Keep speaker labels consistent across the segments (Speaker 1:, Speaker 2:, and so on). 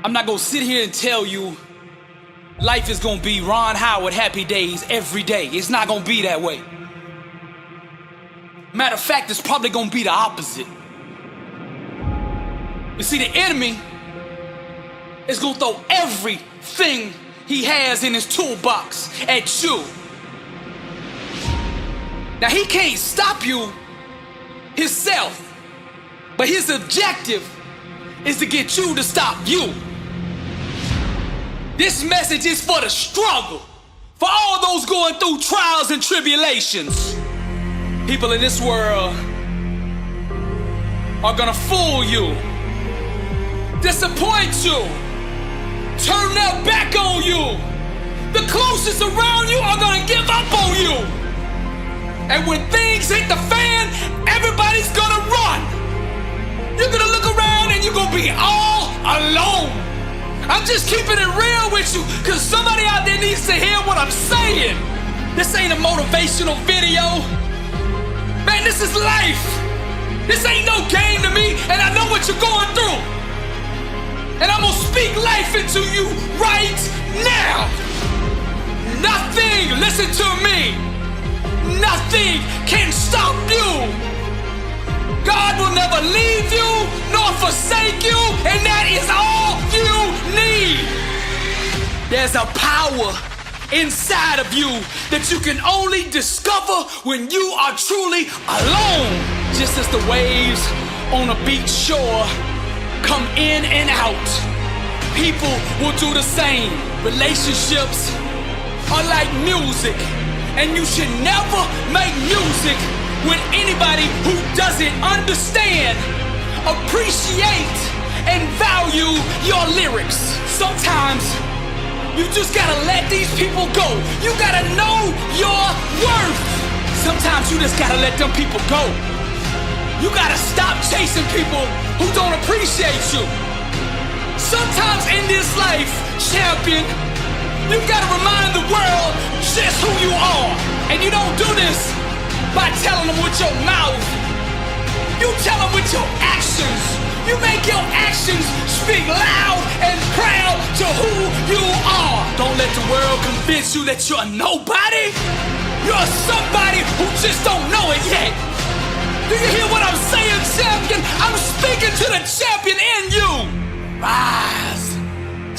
Speaker 1: I'm not gonna sit here and tell you life is gonna be Ron Howard happy days every day. It's not gonna be that way. Matter of fact, it's probably gonna be the opposite. You see, the enemy is gonna throw everything he has in his toolbox at you. Now, he can't stop you himself, but his objective is to get you to stop you. This message is for the struggle, for all those going through trials and tribulations. People in this world are gonna fool you, disappoint you, turn their back on you. The closest around you are gonna give up on you. And when things hit the fan, everybody's gonna run. You're gonna look around and you're gonna be all alone. I'm just keeping it real with you, cause somebody out there needs to hear what I'm saying. This ain't a motivational video. Man, this is life. This ain't no game to me, and I know what you're going through. And I'm gonna speak life into you right now. Nothing, listen to me, nothing can stop you. God will never leave you nor forsake you, and that is all you need. There's a power inside of you that you can only discover when you are truly alone. Just as the waves on a beach shore come in and out, people will do the same. Relationships are like music, and you should never make music when anybody who doesn't understand, appreciate, and value your lyrics. Sometimes you just gotta let these people go. You gotta know your worth. Sometimes you just gotta let them people go. You gotta stop chasing people who don't appreciate you. Sometimes in this life, champion, you gotta remind the world just who you are. And you don't do this by telling them with your mouth. You tell them with your actions. You make your actions speak loud and proud to who you are. Don't let the world convince you that you're nobody. You're somebody who just don't know it yet. Do you hear what I'm saying, champion? I'm speaking to the champion in you. Rise,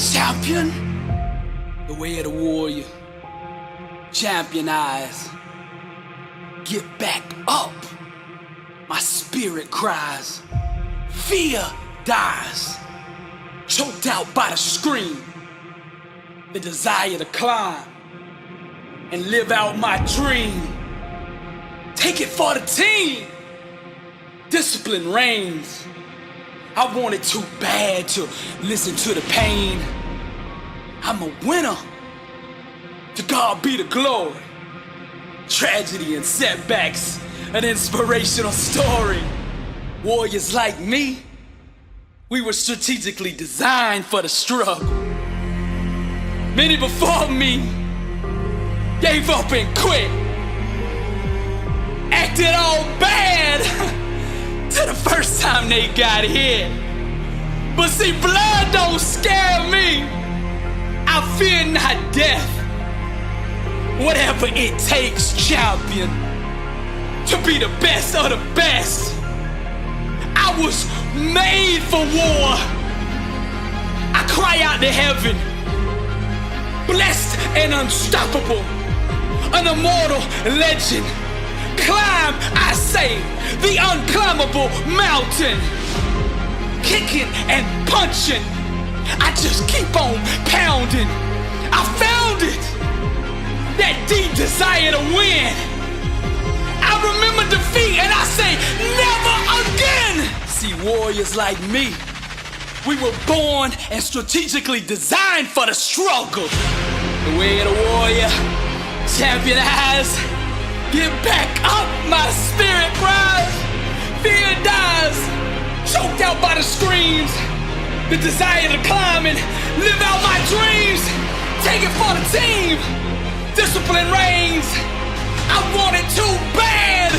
Speaker 1: champion. The way of the warrior. Champion eyes. Get back up. My spirit cries. Fear dies. Choked out by the scream. The desire to climb and live out my dream. Take it for the team. Discipline reigns. I wanted too bad to listen to the pain. I'm a winner. To God be the glory. Tragedy and setbacks, an inspirational story. Warriors like me, we were strategically designed for the struggle. Many before me gave up and quit. Acted all bad till the first time they got hit. But see, blood don't scare me. I fear not death. Whatever it takes, champion, to be the best of the best. I was made for war. I cry out to heaven, blessed and unstoppable, an immortal legend. Climb, I say, the unclimbable mountain. Kicking and punching, I just keep on pounding. I found it. That deep desire to win. I remember defeat and I say never again. See, warriors like me, we were born and strategically designed for the struggle. The way of the warrior, champion eyes. Get back up, my spirit cries. Fear dies, choked out by the screams. The desire to climb and live out my dreams. Take it for the team. Discipline reigns. I want it too bad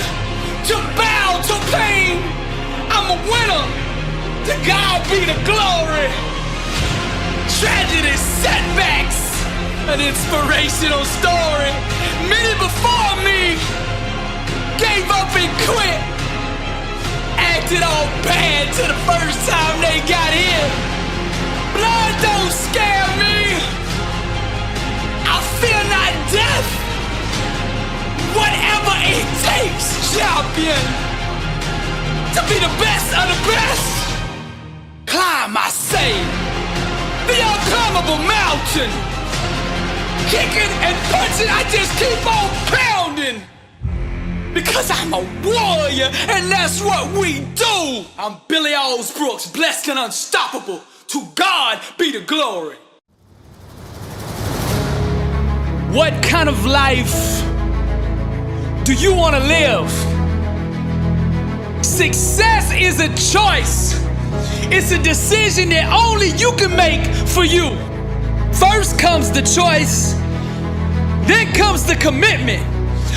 Speaker 1: to bow to pain. I'm a winner. To God be the glory. tragedies, setbacks, an inspirational story. Many before me gave up and quit, acted all bad till the first time they got in. Blood don't scare me, I fear not death. Whatever it takes, champion, to be the best of the best. Climb, I say, the unclimbable mountain. Kicking and punching, I just keep on pounding. Because I'm a warrior, and that's what we do. I'm Billy Alsbrooks, blessed and unstoppable. To God be the glory. What kind of life do you want to live? Success is a choice. It's a decision that only you can make for you. First comes the choice, then comes the commitment.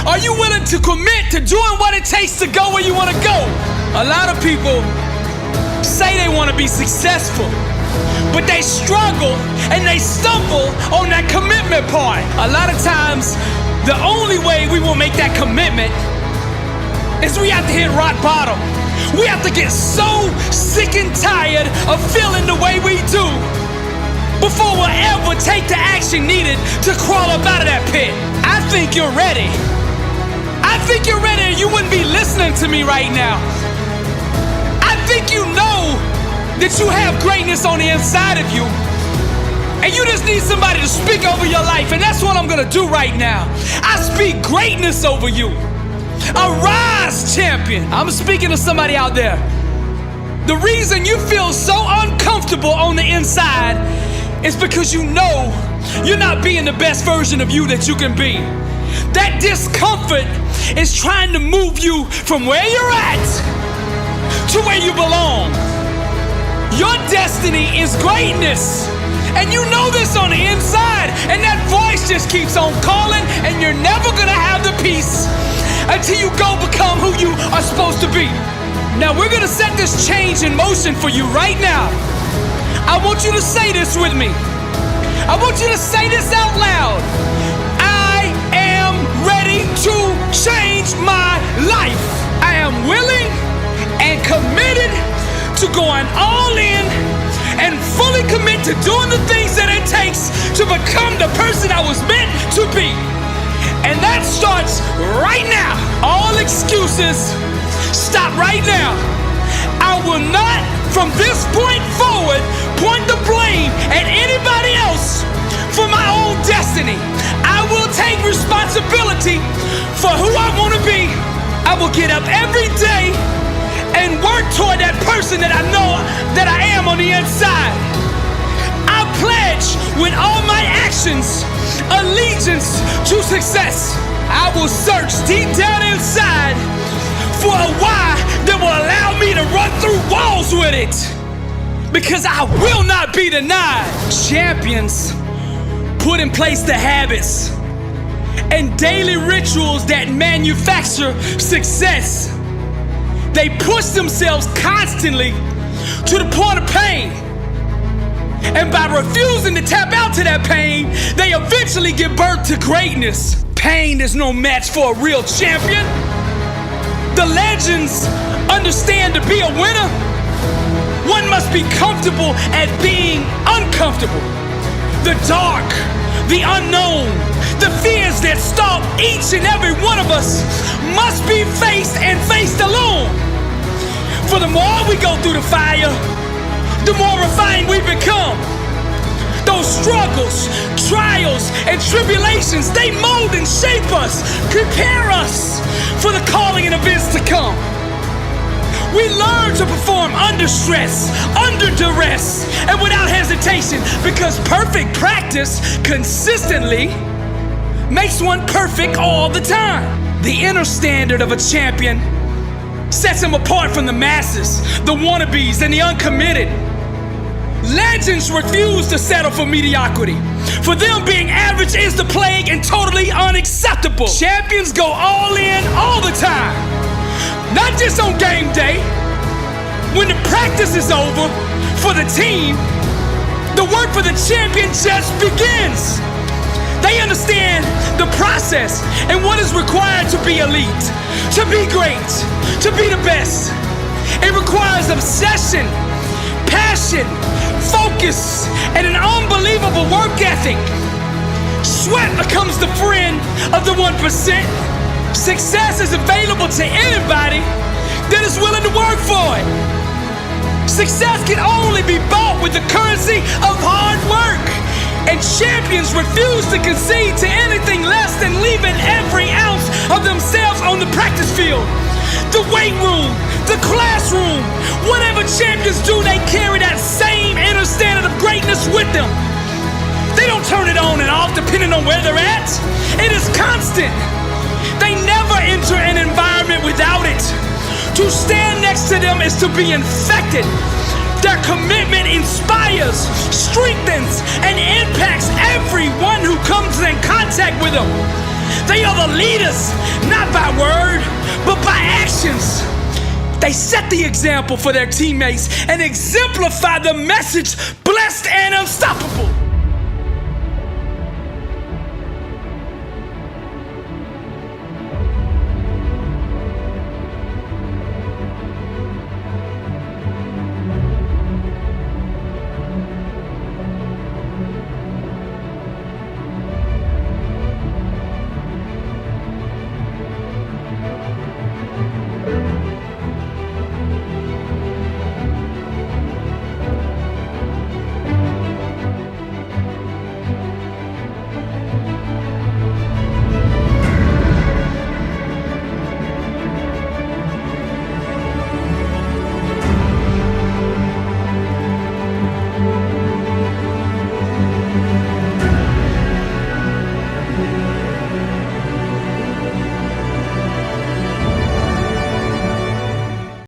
Speaker 1: Are you willing to commit to doing what it takes to go where you want to go? A lot of people say they want to be successful, but they struggle and they stumble on that commitment part. A lot of times, the only way we will make that commitment is we have to hit rock bottom. We have to get so sick and tired of feeling the way we do before we'll ever take the action needed to crawl up out of that pit. I think you're ready. I think you're ready, and you wouldn't be listening to me right now. I think you know that you have greatness on the inside of you, and you just need somebody to speak over your life, and that's what I'm gonna do right now. I speak greatness over you. Arise, champion. I'm speaking to somebody out there. The reason you feel so uncomfortable on the inside is because you know you're not being the best version of you that you can be. That discomfort is trying to move you from where you're at to where you belong. Your destiny is greatness, and you know this on the inside, and that voice just keeps on calling, and you're never gonna have the peace until you go become who you are supposed to be. Now we're gonna set this change in motion for you right now. I want you to say this with me. I want you to say this out loud. I am ready to change my life. I am willing and committed to going all in and fully commit to doing the things that it takes to become the person I was meant to be. And that starts right now. All excuses, stop right now. I will not, from this point forward, point the blame at anybody else for my own destiny. I will take responsibility for who I want to be. I will get up every day and work toward that person that I know that I am on the inside. I pledge with all my actions allegiance to success. I will search deep down inside for a why that will allow me to run through walls with it, because I will not be denied. Champions put in place the habits and daily rituals that manufacture success. They push themselves constantly to the point of pain. And by refusing to tap out to that pain, they eventually give birth to greatness. Pain is no match for a real champion. The legends understand to be a winner, one must be comfortable at being uncomfortable. The dark, the unknown, the fears that stalk each and every one of us must be faced and faced alone. For the more we go through the fire, the more refined we become. Those struggles, trials, and tribulations, they mold and shape us, prepare us for the calling and events to come. We learn to perform under stress, under duress, and without hesitation, because perfect practice consistently makes one perfect all the time. The inner standard of a champion sets him apart from the masses, the wannabes, and the uncommitted. Legends refuse to settle for mediocrity. For them, being average is the plague and totally unacceptable. Champions go all in all the time. Not just on game day. When the practice is over for the team, The work for the champion just begins. They understand the process and what is required to be elite, to be great, to be the best. It requires obsession, passion, focus, and an unbelievable work ethic. Sweat becomes the friend of the 1%. Success is available to anybody that is willing to work for it. Success can only be bought with the currency of hard work. And champions refuse to concede to anything less than leaving every ounce of themselves on the practice field, the weight room, the classroom. Whatever champions do, they carry that same inner standard of greatness with them. They don't turn it on and off depending on where they're at. It is constant. They never enter an environment without it. To stand next to them is to be infected. Their commitment inspires, strengthens, and impacts everyone who comes in contact with them. They are the leaders, not by word, but by actions. They set the example for their teammates and exemplify the message, blessed and unstoppable.